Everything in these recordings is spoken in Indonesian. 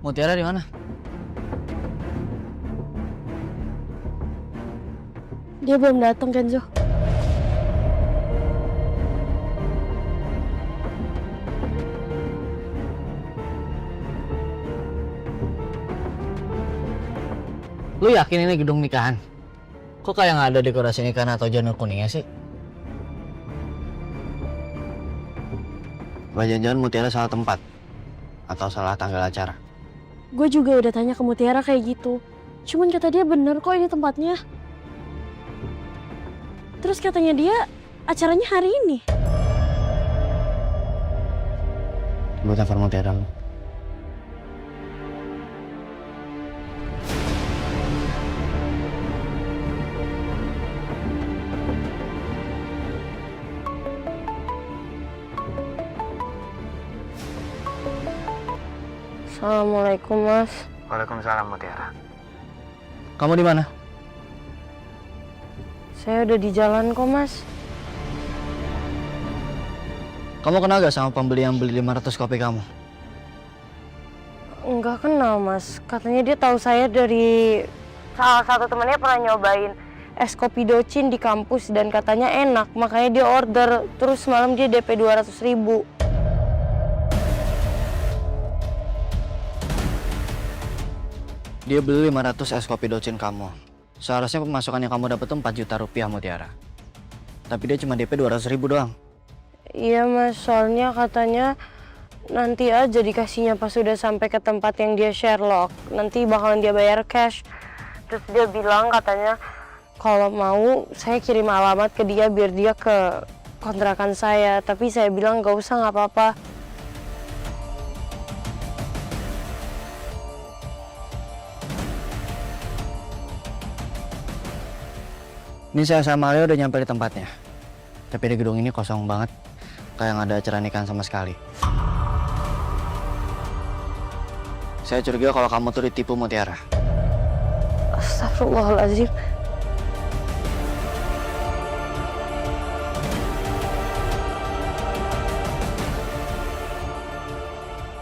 Mutiara di mana? Dia belum datang, Kenzo. Lu yakin ini gedung nikahan? Kok kayak nggak ada dekorasi nikahan atau janur kuningnya sih? Apa jangan-jangan Mutiara salah tempat? Atau salah tanggal acara? Gue juga udah tanya ke Mutiara kayak gitu. Cuman kata dia bener kok ini tempatnya. Terus katanya dia acaranya hari ini. Gue telepon Mutiara lu. Assalamualaikum, Mas. Waalaikumsalam Mutiara. Kamu di mana? Saya udah di jalan kok, Mas. Kamu kenal gak sama pembeli yang beli 500 kopi kamu? Enggak kenal, Mas. Katanya dia tahu saya dari salah satu temannya pernah nyobain es kopi docin di kampus dan katanya enak, makanya dia order. Terus semalam dia DP 200.000. Dia beli 500 es kopi docin kamu. Seharusnya pemasukan yang kamu dapat tuh 4 juta rupiah, Mutiara. Tapi dia cuma DP 200.000 doang. Iya, Mas, soalnya katanya nanti aja dikasihnya pas sudah sampai ke tempat yang dia Sherlock. Nanti bakalan dia bayar cash. Terus dia bilang katanya kalau mau saya kirim alamat ke dia biar dia ke kontrakan saya. Tapi saya bilang gak usah, gak apa-apa. Ini saya sama Leo udah nyampe di tempatnya. Tapi di gedung ini kosong banget. Kayak nggak ada acara nikahan sama sekali. Saya curiga kalau kamu tuh ditipu, Mutiara. Astagfirullahaladzim.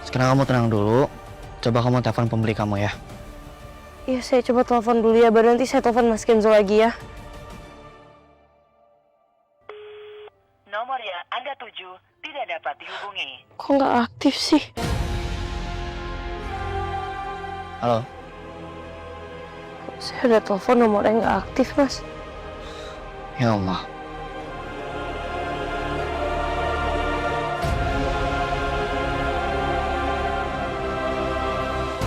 Sekarang kamu tenang dulu. Coba kamu telepon pembeli kamu ya. Iya, saya coba telepon dulu ya, baru nanti saya telepon Mas Kenzo lagi ya. Nomor yang Anda tuju tidak dapat dihubungi. Kok nggak aktif sih? Halo? Saya udah telepon nomornya nggak aktif, Mas. Ya Allah.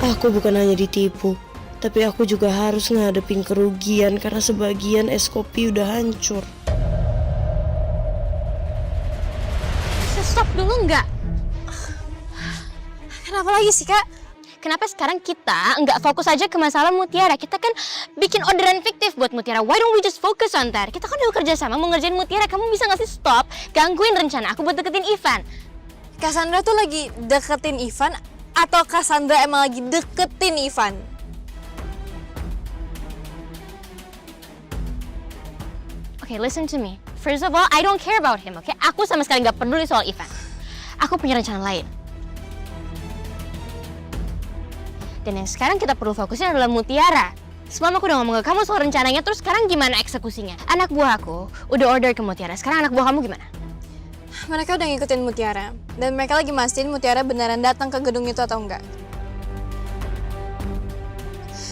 Aku bukan hanya ditipu, tapi aku juga harus ngadepin kerugian karena sebagian es kopi udah hancur. Stop dulu nggak? Kenapa lagi sih, Kak? Kenapa sekarang kita nggak fokus aja ke masalah Mutiara? Kita kan bikin orderan fiktif buat Mutiara. Why don't we just focus on that? Kita kan udah kerja sama mau ngerjain Mutiara. Kamu bisa nggak sih stop gangguin rencana aku buat deketin Ivan? Cassandra tuh lagi deketin Ivan atau Cassandra emang lagi deketin Ivan? Okay, listen to me. First of all, I don't care about him, okay? Aku sama sekali nggak peduli soal Ivan. Aku punya rencana lain. Dan yang sekarang kita perlu fokusnya adalah Mutiara. Semalam aku udah ngomong ke kamu soal rencananya, terus sekarang gimana eksekusinya? Anak buah aku udah order ke Mutiara, sekarang anak buah kamu gimana? Mereka udah ngikutin Mutiara dan mereka lagi mastiin Mutiara beneran datang ke gedung itu atau enggak.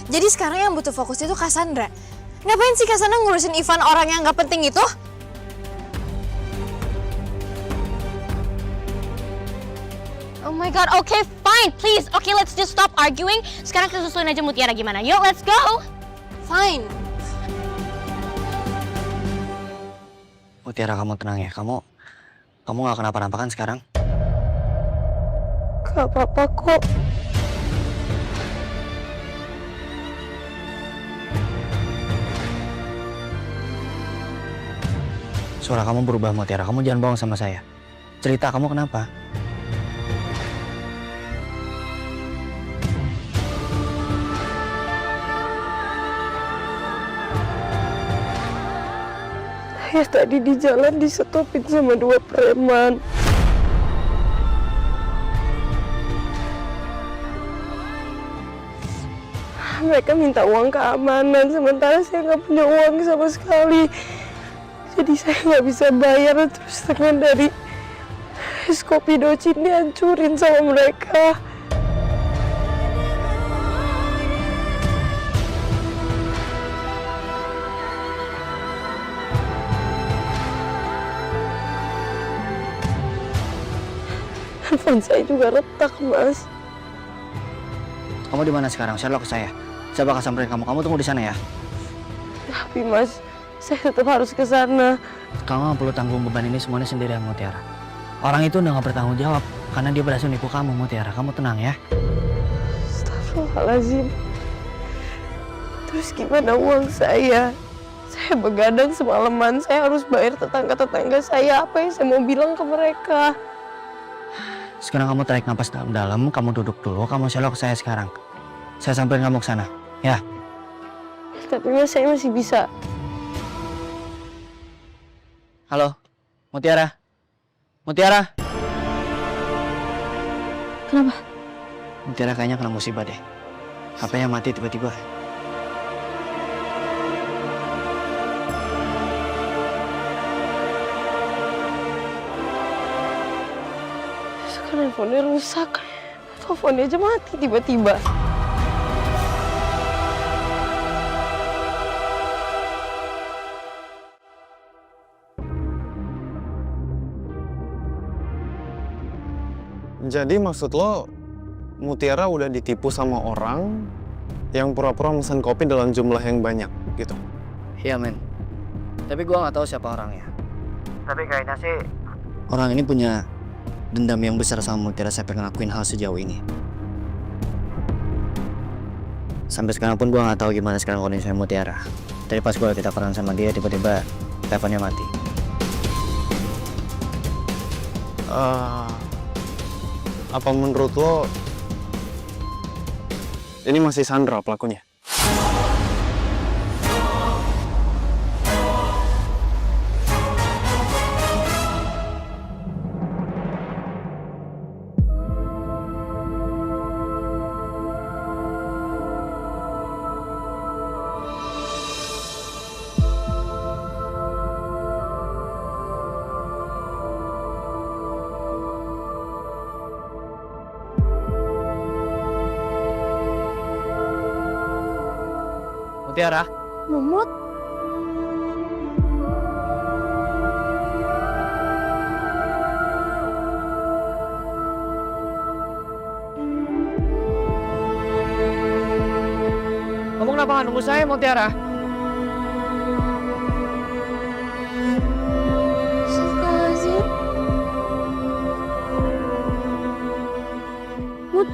Jadi sekarang yang butuh fokus itu Cassandra. Ngapain sih Cassandra ngurusin Ivan orang yang nggak penting itu? Oh my god, okay fine, please. Okay, let's just stop arguing. Sekarang kita susulin aja Mutiara gimana? Yuk, let's go. Fine. Mutiara, kamu tenang ya. Kamu nggak kenapa-napa kan sekarang? Gak apa-apa kok. Suara kamu berubah, Mutiara. Kamu jangan bohong sama saya. Cerita kamu kenapa? Saya tadi di jalan disetopin sama 2 preman. Mereka minta uang keamanan, sementara saya nggak punya uang sama sekali. Jadi saya nggak bisa bayar, terus tangan dari es kopi Docin dihancurin sama mereka. Handphone saya juga retak, Mas. Kamu di mana sekarang? Sherlock ke saya. Saya bakal samperin kamu. Kamu tunggu di sana ya. Tapi Mas, saya tetap harus ke sana. Kamu nggak perlu tanggung beban ini semuanya sendirian, Mutiara. Orang itu udah nggak bertanggung jawab karena dia berhasil nipu kamu, Mutiara. Kamu tenang ya. Astagfirullahaladzim. Terus gimana uang saya? Saya begadang semalaman. Saya harus bayar tetangga-tetangga saya. Apa yang saya mau bilang ke mereka? Sekarang kamu tarik nafas dalam-dalam, kamu duduk dulu, kamu Sherlock ke saya sekarang. Saya samperin kamu ke sana, ya. Tapi Mas, saya masih bisa. Halo, Mutiara. Mutiara. Kenapa? Mutiara kayaknya kena musibah deh. HP-nya mati tiba-tiba. Sekarang handphonenya rusak. Teleponnya aja mati tiba-tiba. Jadi maksud lo, Mutiara udah ditipu sama orang yang pura-pura pesan kopi dalam jumlah yang banyak, gitu? Iya, men. Tapi gua nggak tahu siapa orangnya. Tapi kayaknya sih orang ini punya dendam yang besar sama Mutiara sampai ngelakuin hal sejauh ini. Sampai sekarang pun gua nggak tahu gimana sekarang kondisinya Mutiara. Tadi pas gua lagi teleponan sama dia, tiba-tiba teleponnya mati. Apa menurut lo ini masih Sandra pelakunya? Mutiara. Mumut? Kamu kenapa nggak nunggu saya, Mutiara? Astagfirullahaladzim. Mut,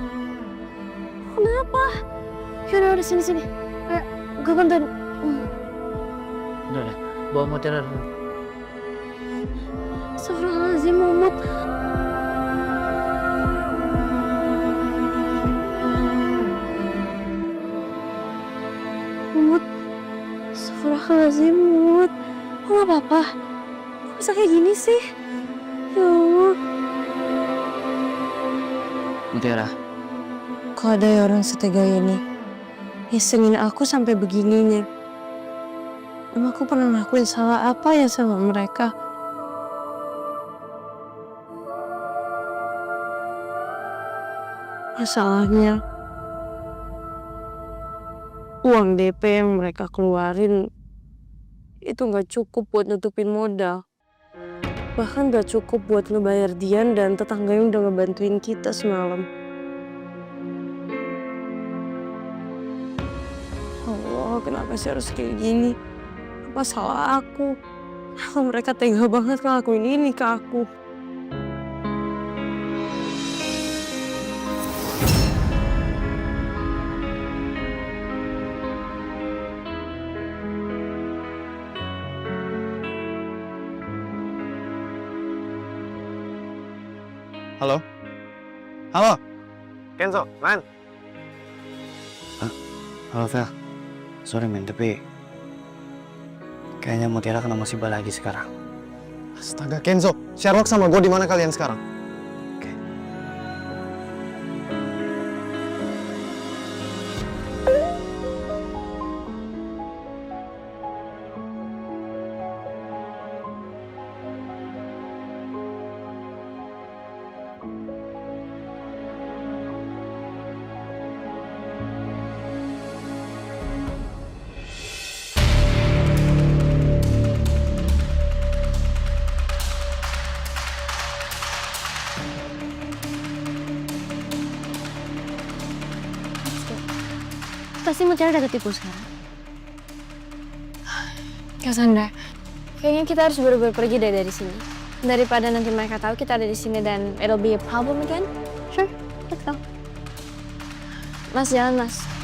kenapa? Yaudah, sini. Ayo, gue bantuin. Udah, bawa Mutiara dulu. Astagfirullahaladzim, Mumut. Mumut. Astagfirullahaladzim, Mumut. Kok gak apa-apa? Kok bisa kayak gini sih? Ya Allah. Mutiara. Kok ada ya orang setega ini? Isengin aku sampai begininya. Emang aku pernah ngelakuin salah apa ya sama mereka? Masalahnya, uang DP yang mereka keluarin itu nggak cukup buat nutupin modal. Bahkan nggak cukup buat ngebayar Dian dan tetangga yang udah ngebantuin kita semalam. Allah, kenapa sih harus kayak gini? Apa salah aku? Kenapa mereka tega banget ngelakuin ini ke aku? Halo? Halo? Kenzo, man? Halo, Vel. Sorry, men, tapi kayaknya Mutiara kena musibah lagi sekarang. Astaga, Kenzo. Sherlock sama gue di mana kalian sekarang? Pasti Mutiara udah ketipu sekarang. Cassandra, kayaknya kita harus buru-buru pergi dari sini. Daripada nanti mereka tahu kita ada di sini dan it'll be a problem again. Sure, let's go. Mas, jalan mas.